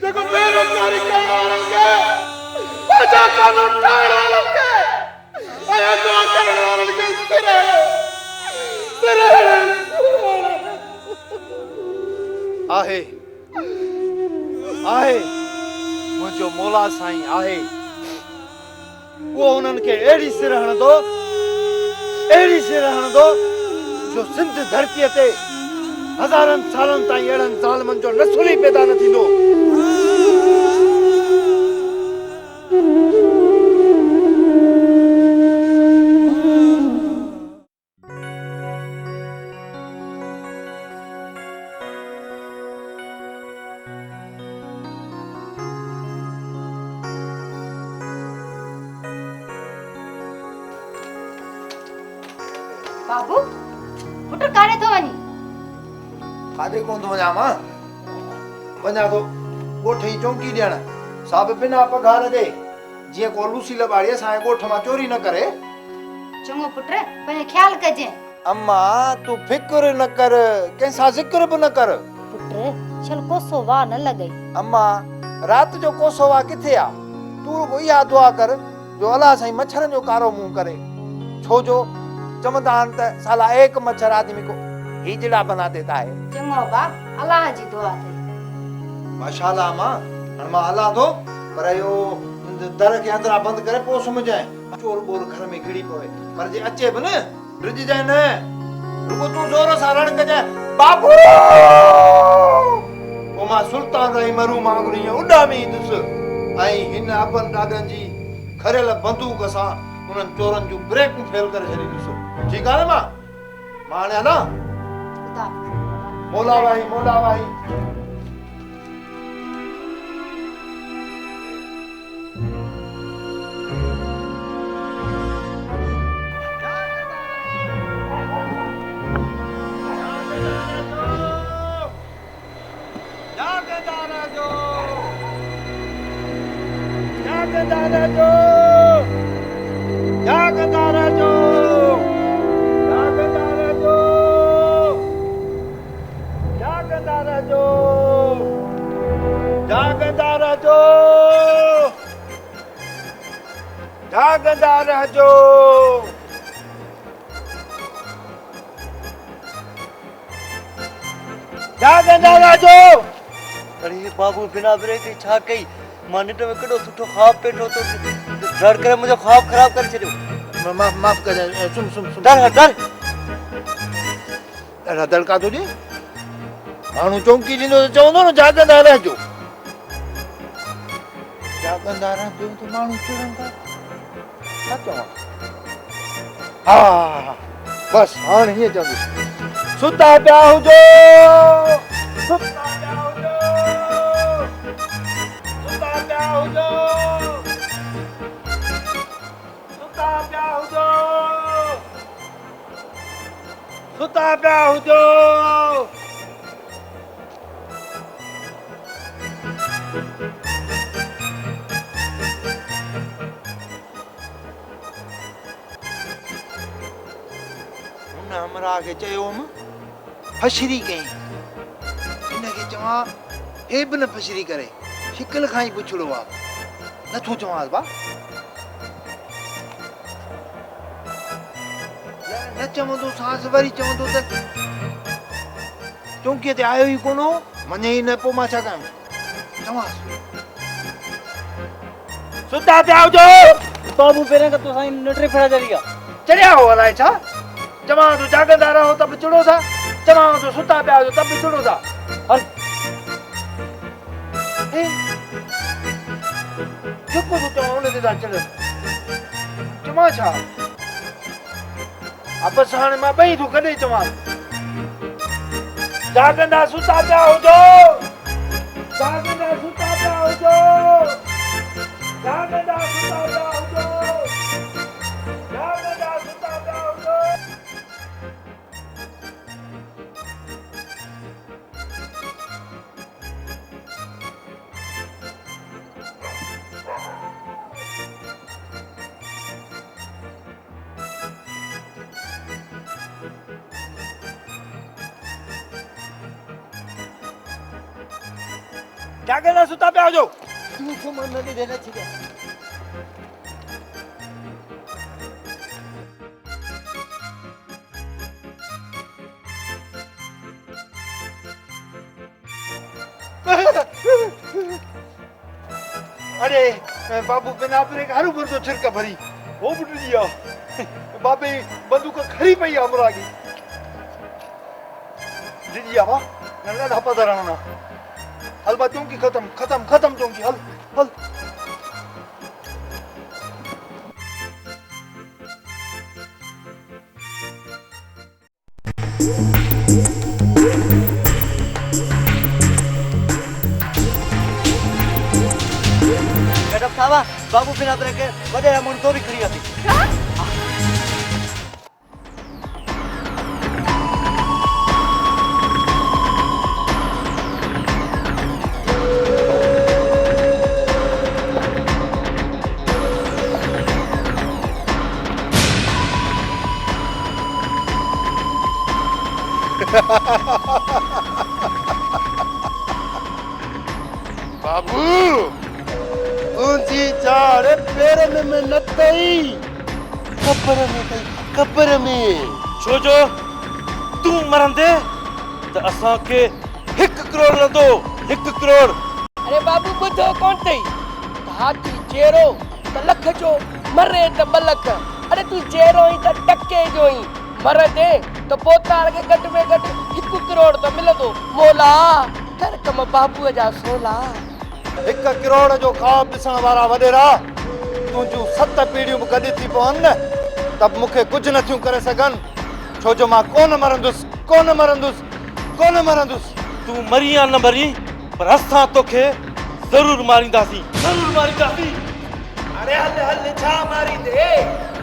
देखो बेरोजगारी करने वालों के, प्रजा कानून ठाणे वालों के, आया दुआ करने वालों के सिरे आहे आहे मुझो मौला साईं आहे वो उन्हनि खे अहिड़ी सिर हणंदो जो सिंध धरतीअ ते हज़ारनि सालनि ताईं अहिड़नि ज़ालिमनि जो नसुल ई पैदा न थींदो। बाबू पुट काने तो वनी काॾे कोन थो वञा मां वञा थो ॻोठ जी चौंकी ॾियण साहिब बिना पघार ॾे जीअं को लूसी लॿाड़ी असांजे ॻोठ मां चोरी न करे। चङो पुट पंहिंजो ख्याल कजे। अम्मा तूं फिक्र न कर कंहिंसां ज़िक्र बि न कर। पुट चल कोसो वाह न लॻई। अम्मा रात जो कोसो वाह किथे आ तूं रुगो इहा दुआ कर जो अलाह साईं मच्छरनि जो कारो मुंहुं करे छो जो चवंदा आहिनि त साला एक मच्छर आदमी को हिजड़ा बना देता है। चङो बा अल्लाह जी दुआ थी। माशाअल्लाह मां हाणे मां हलां थो पर इहो दर खे अंदरां बंदि करे पोइ सुम्हिजांइ चोर ॿोर घर में घिड़ी पवे पर जे अचे बि न रिझजांइ न रुगो तूं ज़ोर सां रण कजांइ बाबू पोइ मां सुल्तान रही मरू मांगुरी उॾामी ईंदुसि ऐं हिन अबनि ॾाॾनि जी खरियल बंदूक सां उन्हनि चोरनि जूं ब्रेकूं फेल करे छॾींदुसि। ठीकु आहे न मां हाणे हलां। मौला भाई अरे बाबू बिना ब्रेक के छा कई मां निट में कॾो सुठो ख्वाब पेठो तो डर करे मुझे ख्वाब खराब करे छॾियो। माफ कर सुन डर दड़का तो ॾे माण्हू चौंकी ॾींदो त चवंदो न जाॻंदा रहजो त माण्हू चिड़ंदा छा चवां। हा बस हाणे हीअं चवंदुसि सुता पिया हुजो सुता पिया हुजो सुता पिया हुजो सुता पिया हुजो सुता पिया हुजो। हुन हमरा खे चयोमि फशरी कई हिनखे चवां हे बि न फशरी करे शिकल खां ई पुछड़ो आहे नथो चवांसि बा न चवंदो सांस वरी चवंदो त चौकीअ ते आयो ई कोन हो मञे ई न पोइ मां छा कयां चवांसि सुता पिया हुजो बाबू पहिरें खां तोसां नटरे फड़ा चढ़िया हो अलाए छा चवां थो जाॻंदा रहो त बि चिड़ो था चवां थो सुता पिया हुजो त बि चिड़ो था हल जेको थो चवां उन ते था चिड़नि चवां छा बस हाणे मां ॿई थो कॾहिं चवां जाॻंदा सुता पिया हुजो जाॻंदा सुता पिया हुजो जाॻंदा सुता पिया हुजो जाॻंदा सुता पिया हुजो। जागे ना सुता पे आ जाओ तू तो मन नहीं देना चाहिए अरे बाबू बिना अपने घर ऊपर तो छिड़का भरी वो बुट दिया बाबे बंदूक खरी पई हमरा की दीदी आवा नल्ला धापा दराना हल बा चौकी खत्म खत्म खत्म चौकी हल हल मैडम साहब बाबू बिना ब्रेक के वडे अमाउंट तो भी खड़ी હતી बाबू ऊंची चाड़े पेरन में न गई कब्र में छो जो तू मरंदे त असां के 1 करोड़ लंदो 1 करोड़ अरे बाबू ॿुधो कोन अथई हाथी चेरो त लख जो मरे त 2 लख अरे तू चेरो ई त टके जो ई मरंदे त पोताड़ के घट में घट 1 करोड़ त मिलंदो मोला कर कम बाबूअ जा सोला 1 करोड़ जो ख्वाब ॾिसण वारा वॾेरा तुंहिंजूं 7 पीढ़ियूं बि गॾु थी पवनि न त मूंखे कुझु नथियूं करे सघनि छो जो मां कोन मरंदुसि तू मरी या न मरी पर असां तोखे ज़रूर मारींदासीं अरे हल छा मारींदे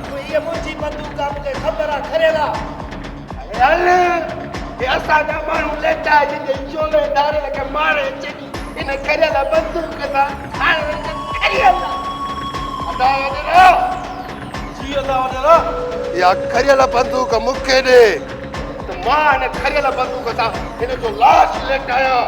तूं ये मुंहिंजी बंदूक आहे मूंखे ख़बर आहे खरेला अरे हल हे असांजा माण्हू लेटा जिते चोले दारे खे मारे अचे इन खरेला बंदूक सां हाणे खरेला अदा वॾेरा जी अल्लाह वॾेरा या खरियल बंदूक मूंखे ॾे त मां इन खरेला बंदूक सां हिन जो लाश लेटाया